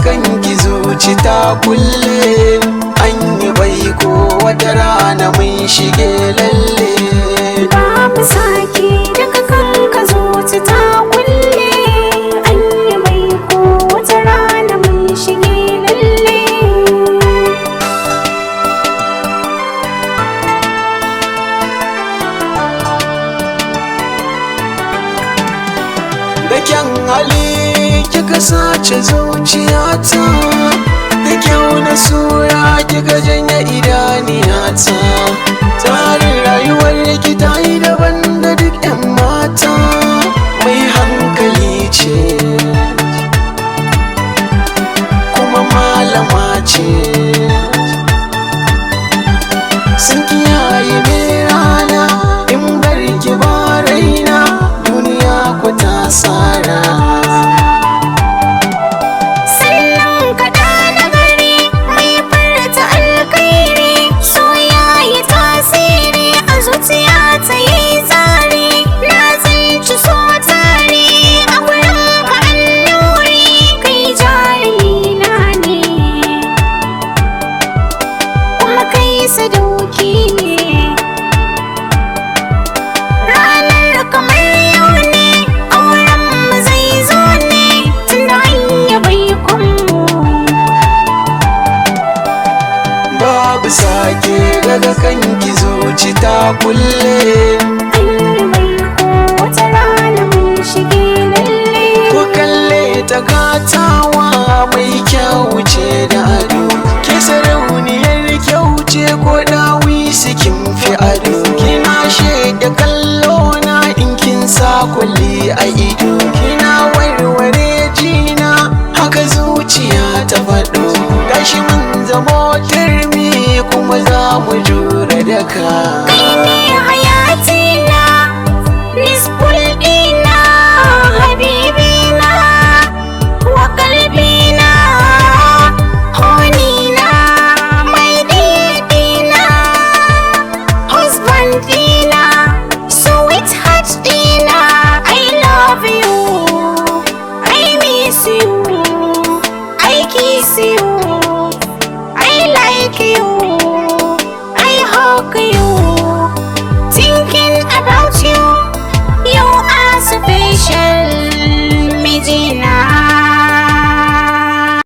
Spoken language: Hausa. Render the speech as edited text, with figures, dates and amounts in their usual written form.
kanki zuci ta kulle, an yi baiko wata rana mun shige lalle. Babu sake daga kanka zuci ta kulle, an yi baiko wata rana mun shige lalle. Da kyan hali kika sace zuciyata, da kyau na sura kika janye idaniyata. Tsarin rayuwar ki ta yi daban da duk 'yan mata, mai hankali ce kuma malama ce. Sun kiyaye mai rana in bar ki ba raina, duniya ku ta tsara. Sannan kaɗa na gari mai farta alkairi, so ya yi tasiri a zuciya ta yi tsari. Na tsinci so tare a wurin ka annuri, kai jarina ne kuma kai sadauki ne. Ranar kamar yau ne auren mu zai zo ne, tunda an yi baikonmu. Babu sake daga kanki zuci ta kulle, An yi baiko wata rana mun shige lalle. ku kalle ta gatawa mai kyau ce da ado. Ke sarauniyar kyau ce ko dawi kin fi ado. Kina shaida kallo na in kin sa kulli a ido. Kina warware jina haka zuciya ta faɗo. Gashi mun zamo turmi kuma za mu jure daka. Kai ne hayatina, nisbul ɗina, habibina wa kalbina, honina, mai ɗina, husband ɗina, sweetheart ɗina. I love you, I miss you, I kiss you.